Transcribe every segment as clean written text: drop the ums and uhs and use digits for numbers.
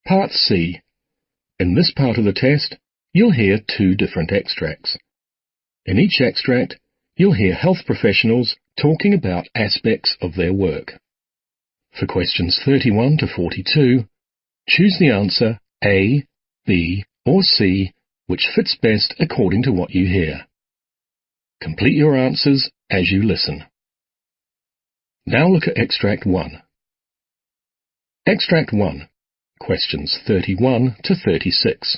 Part C. In this part of the test, you'll hear 2 different extracts. In each extract, you'll hear health professionals talking about aspects of their work. For questions 31 to 42, choose the answer A, B, or C, which fits best according to what you hear. Complete your answers as you listen. Now look at Extract 1. Extract 1. Questions 31 to 36.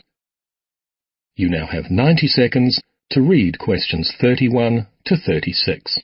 You now have 90 seconds to read questions 31 to 36.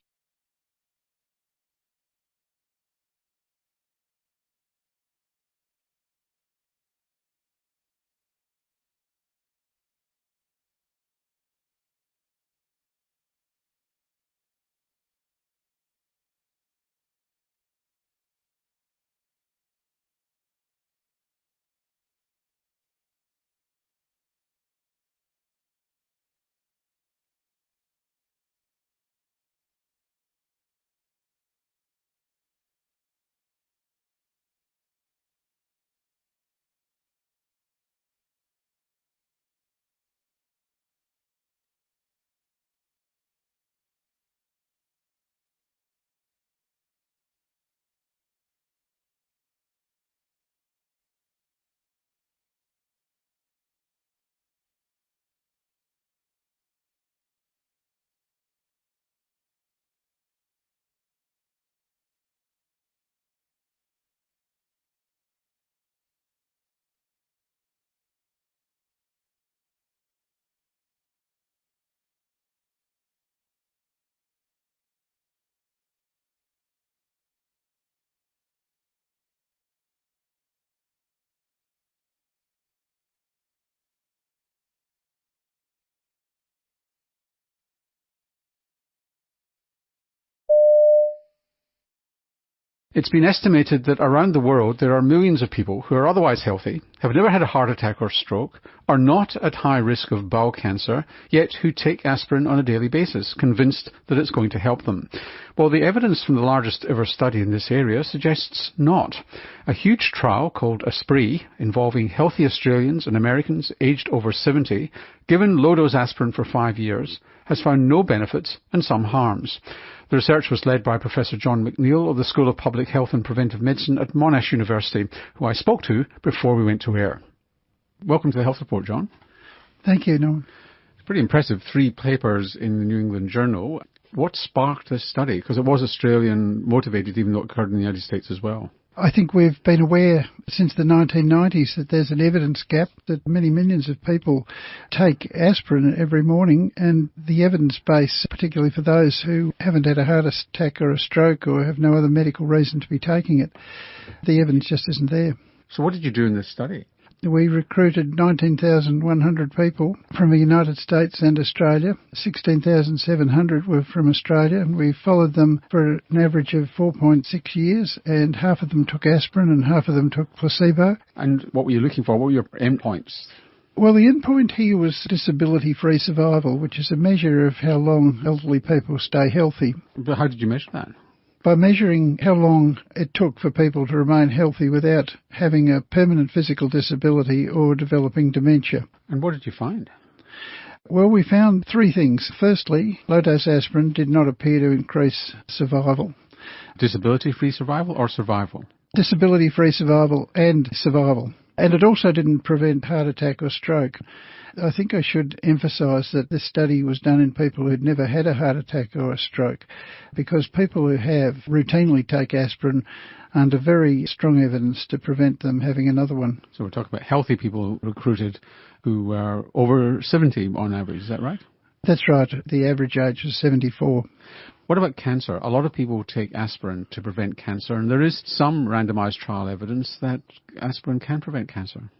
It's been estimated that around the world there are millions of people who are otherwise healthy, have never had a heart attack or stroke, are not at high risk of bowel cancer, yet who take aspirin on a daily basis, convinced that it's going to help them. Well, the evidence from the largest ever study in this area suggests not. A huge trial called ASPREE, involving healthy Australians and Americans aged over 70, given low-dose aspirin for 5 years, has found no benefits and some harms. The research was led by Professor John McNeil of the School of Public Health and Preventive Medicine at Monash University, who I spoke to before we went to air. Welcome to the Health Report, John. Thank you, Norman. It's pretty impressive, 3 papers in the New England Journal. What sparked this study? Because it was Australian motivated, even though it occurred in the United States as well. I think we've been aware since the 1990s that there's an evidence gap, that many millions of people take aspirin every morning, and the evidence base, particularly for those who haven't had a heart attack or a stroke or have no other medical reason to be taking it, the evidence just isn't there. So what did you do in this study? We recruited 19,100 people from the United States and Australia. 16,700 were from Australia, and we followed them for an average of 4.6 years, and half of them took aspirin and half of them took placebo. And what were you looking for? What were your endpoints? Well, the endpoint here was disability-free survival, which is a measure of how long elderly people stay healthy. But how did you measure that? By measuring how long it took for people to remain healthy without having a permanent physical disability or developing dementia. And what did you find? Well, we found 3 things. Firstly, low-dose aspirin did not appear to increase survival. Disability-free survival or survival? Disability-free survival and survival. And it also didn't prevent heart attack or stroke. I think I should emphasise that this study was done in people who'd never had a heart attack or a stroke, because people who have routinely take aspirin under very strong evidence to prevent them having another one. So we're talking about healthy people recruited who are over 70 on average, is that right? That's right. The average age was 74. What about cancer? A lot of people take aspirin to prevent cancer, and there is some randomised trial evidence that aspirin can prevent cancer.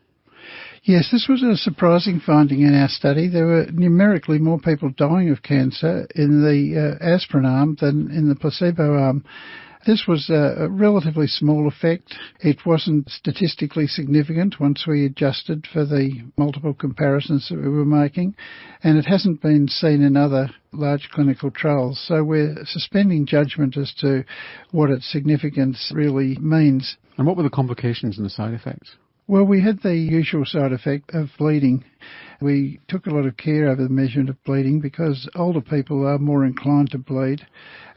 Yes, this was a surprising finding in our study. There were numerically more people dying of cancer in the aspirin arm than in the placebo arm. This was a relatively small effect. It wasn't statistically significant once we adjusted for the multiple comparisons that we were making, and it hasn't been seen in other large clinical trials. So we're suspending judgment as to what its significance really means. And what were the complications and the side effects? Well, we had the usual side effect of bleeding. We took a lot of care over the measurement of bleeding because older people are more inclined to bleed,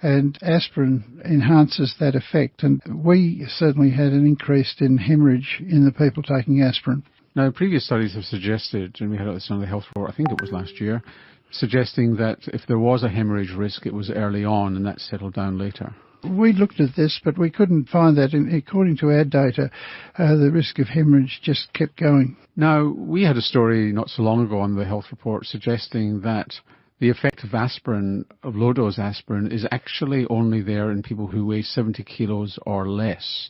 and aspirin enhances that effect. And we certainly had an increase in hemorrhage in the people taking aspirin. Now, previous studies have suggested, and we had this on the health report, I think it was last year, suggesting that if there was a hemorrhage risk, it was early on and that settled down later. We looked at this, but we couldn't find that. According to our data, the risk of hemorrhage just kept going. Now, we had a story not so long ago on the health report suggesting that the effect of aspirin, of low-dose aspirin, is actually only there in people who weigh 70 kilos or less.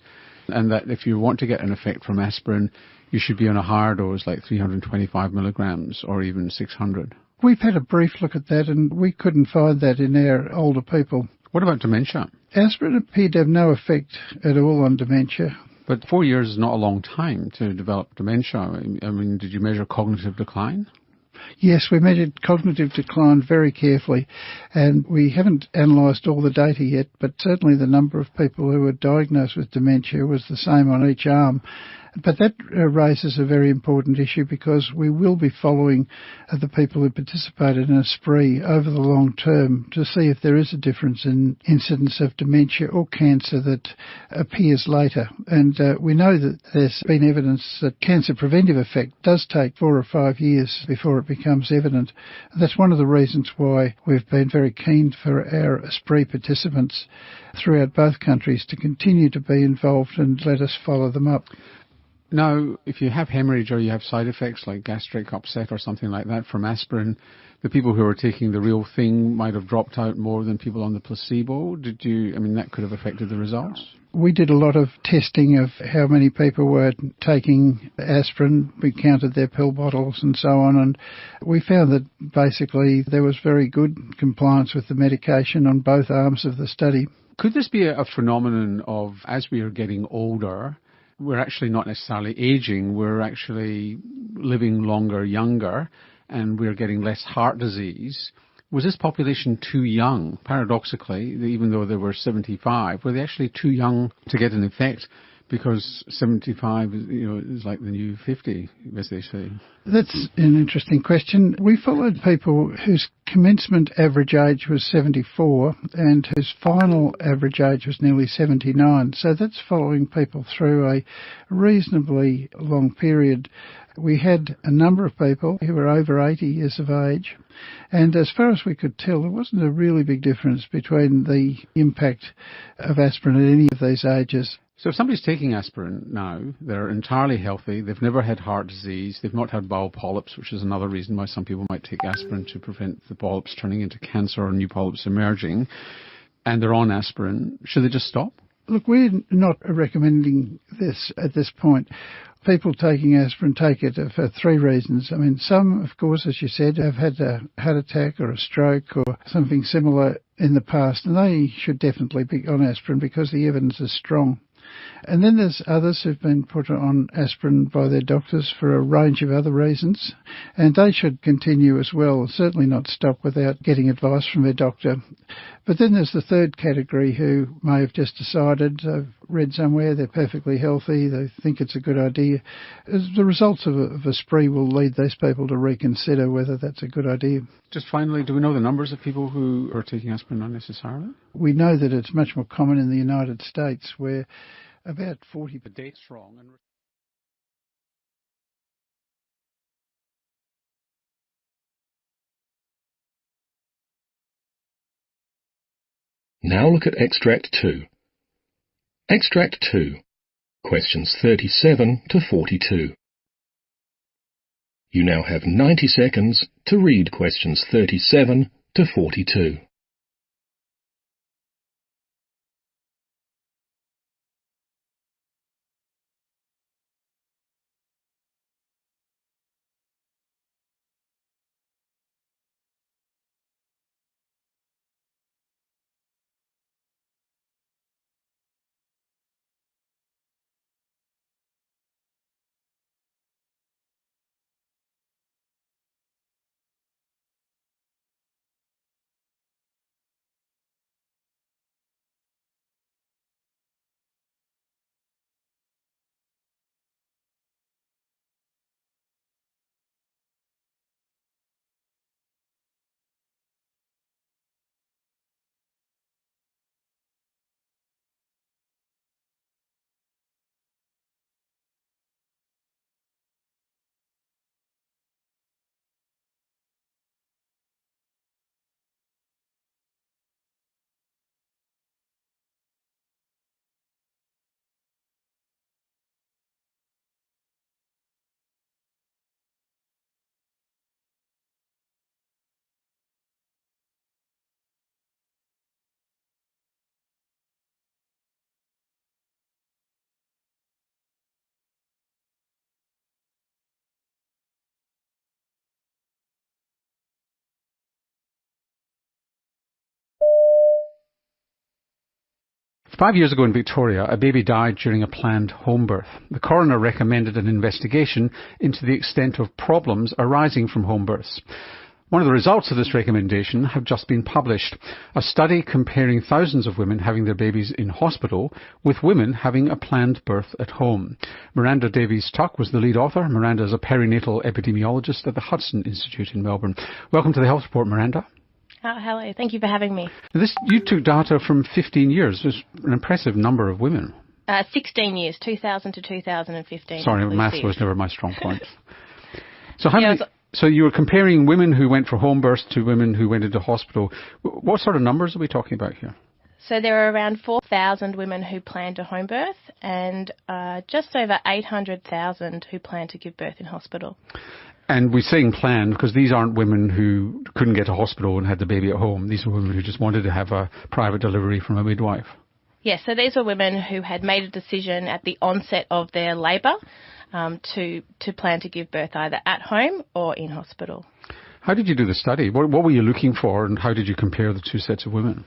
And that if you want to get an effect from aspirin, you should be on a higher dose, like 325 milligrams or even 600. We've had a brief look at that, and we couldn't find that in our older people. What about dementia? Aspirin appeared to have no effect at all on dementia. But 4 years is not a long time to develop dementia. I mean, did you measure cognitive decline? Yes, we measured cognitive decline very carefully, and we haven't analysed all the data yet, but certainly the number of people who were diagnosed with dementia was the same on each arm. But that raises a very important issue because we will be following the people who participated in ASPREE over the long term to see if there is a difference in incidence of dementia or cancer that appears later. And we know that there's been evidence that cancer preventive effect does take 4 or 5 years before it becomes evident. That's one of the reasons why we've been very keen for our ASPREE participants throughout both countries to continue to be involved and let us follow them up. Now, if you have hemorrhage or you have side effects like gastric upset or something like that from aspirin, the people who are taking the real thing might have dropped out more than people on the placebo. That could have affected the results? We did a lot of testing of how many people were taking aspirin. We counted their pill bottles and so on, and we found that basically there was very good compliance with the medication on both arms of the study. Could this be a phenomenon of, as we are getting older, we're actually not necessarily aging, we're actually living longer, younger, and we're getting less heart disease? Was this population too young, paradoxically, even though they were 75? Were they actually too young to get an effect? Because 75 is like the new 50, as they say. That's an interesting question. We followed people whose commencement average age was 74 and whose final average age was nearly 79. So that's following people through a reasonably long period. We had a number of people who were over 80 years of age, and as far as we could tell, there wasn't a really big difference between the impact of aspirin at any of these ages. So if somebody's taking aspirin now, they're entirely healthy, they've never had heart disease, they've not had bowel polyps, which is another reason why some people might take aspirin to prevent the polyps turning into cancer or new polyps emerging, and they're on aspirin, should they just stop? Look, we're not recommending this at this point. People taking aspirin take it for 3 reasons. Some, of course, as you said, have had a heart attack or a stroke or something similar in the past, and they should definitely be on aspirin because the evidence is strong. And then there's others who've been put on aspirin by their doctors for a range of other reasons, and they should continue as well, certainly not stop without getting advice from their doctor. But then there's the third category who may have just decided, they've read somewhere, they're perfectly healthy, they think it's a good idea. The results of ASPREE will lead these people to reconsider whether that's a good idea. Just finally, do we know the numbers of people who are taking aspirin unnecessarily? We know that it's much more common in the United States, where about 40%. The date's wrong. Now look at Extract 2. Extract 2, questions 37 to 42. You now have 90 seconds to read questions 37 to 42. 5 years ago in Victoria, a baby died during a planned home birth. The coroner recommended an investigation into the extent of problems arising from home births. One of the results of this recommendation have just been published. A study comparing thousands of women having their babies in hospital with women having a planned birth at home. Miranda Davies-Tuck was the lead author. Miranda is a perinatal epidemiologist at the Hudson Institute in Melbourne. Welcome to the Health Report, Miranda. Hello, thank you for having me. You took data from 15 years. There's an impressive number of women. 16 years, 2000 to 2015. Sorry, maths was never my strong point. So you were comparing women who went for home births to women who went into hospital. What sort of numbers are we talking about here? So there are around 4,000 women who planned a home birth and just over 800,000 who planned to give birth in hospital. And we're saying planned because these aren't women who couldn't get to hospital and had the baby at home. These are women who just wanted to have a private delivery from a midwife. Yes, so these were women who had made a decision at the onset of their labour to plan to give birth either at home or in hospital. How did you do the study? What were you looking for and how did you compare the two sets of women?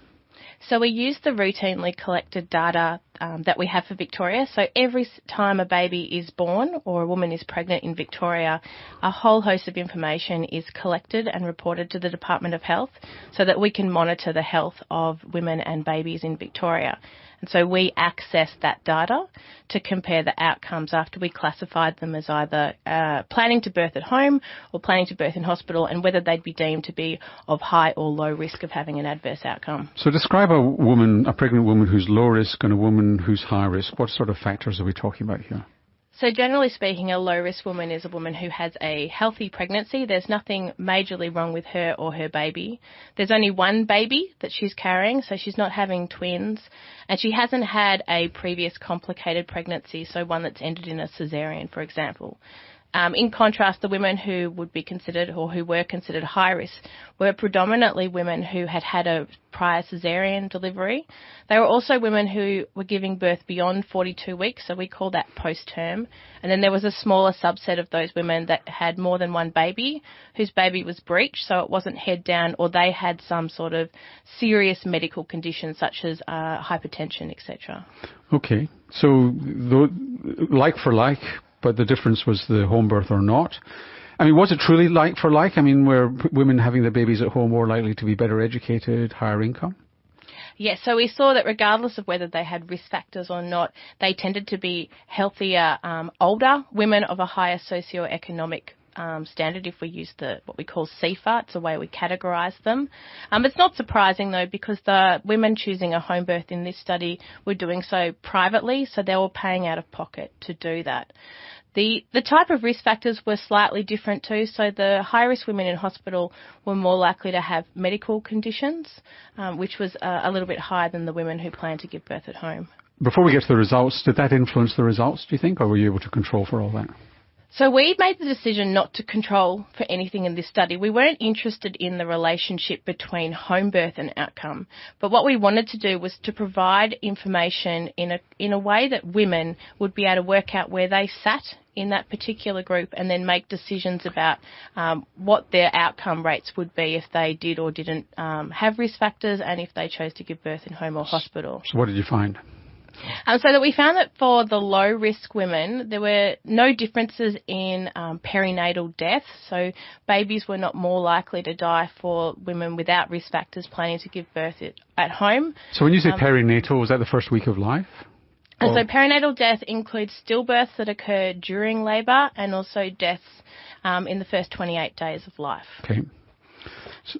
So we used the routinely collected data that we have for Victoria. So every time a baby is born or a woman is pregnant in Victoria, a whole host of information is collected and reported to the Department of Health so that we can monitor the health of women and babies in Victoria. And so we accessed that data to compare the outcomes after we classified them as either planning to birth at home or planning to birth in hospital and whether they'd be deemed to be of high or low risk of having an adverse outcome. So describe a pregnant woman who's low risk and a woman who's high risk. What sort of factors are we talking about here? So generally speaking, a low-risk woman is a woman who has a healthy pregnancy. There's nothing majorly wrong with her or her baby. There's only one baby that she's carrying, so she's not having twins. And she hasn't had a previous complicated pregnancy, so one that's ended in a caesarean, for example. In contrast, the women who would be considered or who were considered high risk were predominantly women who had had a prior caesarean delivery. They were also women who were giving birth beyond 42 weeks, so we call that post-term. And then there was a smaller subset of those women that had more than one baby, whose baby was breech, so it wasn't head down, or they had some sort of serious medical condition such as hypertension, etc. Okay, so like for like, but the difference was the home birth or not. I mean, was it truly like for like? I mean, were women having their babies at home more likely to be better educated, higher income? Yes, so we saw that regardless of whether they had risk factors or not, they tended to be healthier, older women of a higher socioeconomic standard if we use what we call CFA. It's a way we categorise them. It's not surprising though because the women choosing a home birth in this study were doing so privately, so they were paying out of pocket to do that. The type of risk factors were slightly different too. So the high-risk women in hospital were more likely to have medical conditions, which was a little bit higher than the women who planned to give birth at home. Before we get to the results, did that influence the results, do you think, or were you able to control for all that? So we made the decision not to control for anything in this study. We weren't interested in the relationship between home birth and outcome. But what we wanted to do was to provide information in a way that women would be able to work out where they sat in that particular group and then make decisions about what their outcome rates would be if they did or didn't have risk factors and if they chose to give birth in home or hospital. So what did you find? So that we found that for the low-risk women, there were no differences in perinatal death. So babies were not more likely to die for women without risk factors planning to give birth at home. So when you say perinatal, was that the first week of life? So perinatal death includes stillbirths that occur during labour and also deaths in the first 28 days of life. Okay.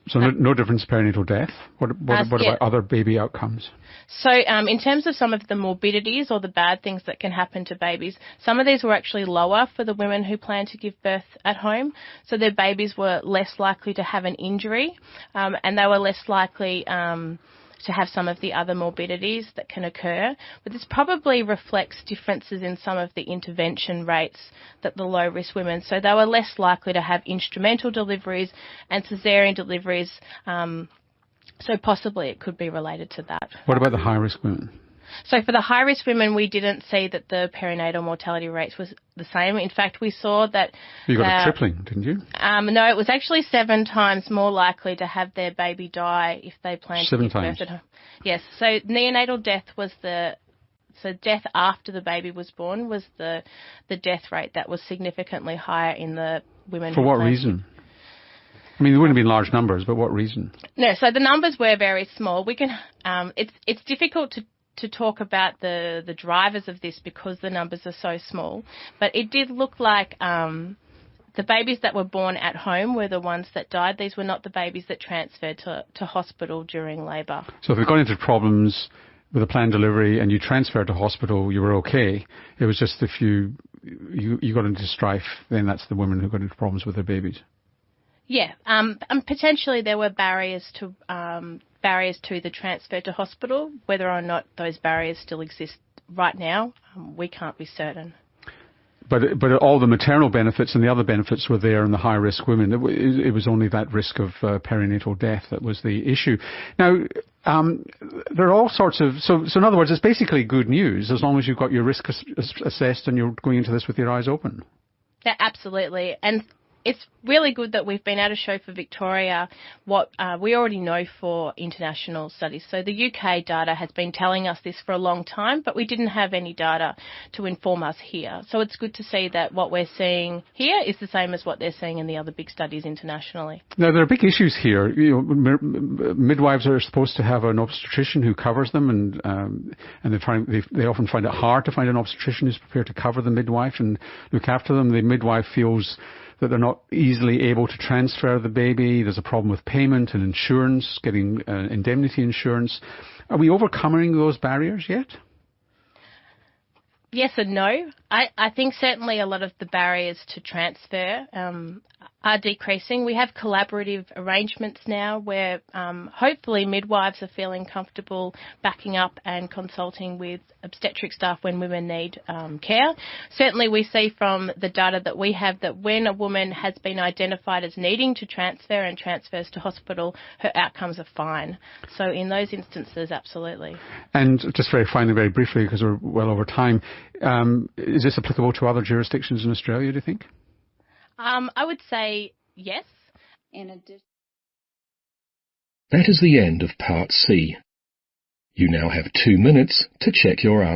So no difference in perinatal death. What about other baby outcomes? So in terms of some of the morbidities or the bad things that can happen to babies, some of these were actually lower for the women who planned to give birth at home. So their babies were less likely to have an injury and they were less likely to have some of the other morbidities that can occur. But this probably reflects differences in some of the intervention rates that the low-risk women, so they were less likely to have instrumental deliveries and caesarean deliveries, so possibly it could be related to that. What about the high-risk women? So for the high-risk women, we didn't see that the perinatal mortality rates was the same. In fact, we saw that... You got a tripling, didn't you? No, it was actually 7 times more likely to have their baby die if they planned to give birth at home. Yes, so neonatal death was So death after the baby was born was the death rate that was significantly higher in the women. For what reason? I mean, there wouldn't have been large numbers, but what reason? No, so the numbers were very small. We can. It's difficult to talk about the drivers of this because the numbers are so small. But it did look like the babies that were born at home were the ones that died. These were not the babies that transferred to hospital during labour. So if we got into problems with a planned delivery and you transferred to hospital, you were okay. It was just if you got into strife, then that's the women who got into problems with their babies. Yeah, and potentially there were barriers to the transfer to hospital. Whether or not those barriers still exist right now, we can't be certain. But all the maternal benefits and the other benefits were there in the high-risk women. It was only that risk of perinatal death that was the issue. Now, there are all sorts of... So in other words, it's basically good news as long as you've got your risk assessed and you're going into this with your eyes open. Yeah, absolutely. And it's really good that we've been able to show for Victoria what we already know for international studies. So the UK data has been telling us this for a long time, but we didn't have any data to inform us here. So it's good to see that what we're seeing here is the same as what they're seeing in the other big studies internationally. Now, there are big issues here. You know, midwives are supposed to have an obstetrician who covers them, and they often find it hard to find an obstetrician who's prepared to cover the midwife and look after them. The midwife feels that they're not easily able to transfer the baby. There's a problem with payment and insurance, getting indemnity insurance. Are we overcoming those barriers yet? Yes and no. I think certainly a lot of the barriers to transfer are decreasing. We have collaborative arrangements now where hopefully midwives are feeling comfortable backing up and consulting with obstetric staff when women need care. Certainly we see from the data that we have that when a woman has been identified as needing to transfer and transfers to hospital, her outcomes are fine. So in those instances, absolutely. And just very finally, very briefly, because we're well over time, is this applicable to other jurisdictions in Australia, do you think? I would say yes. That is the end of Part C. You now have 2 minutes to check your answer.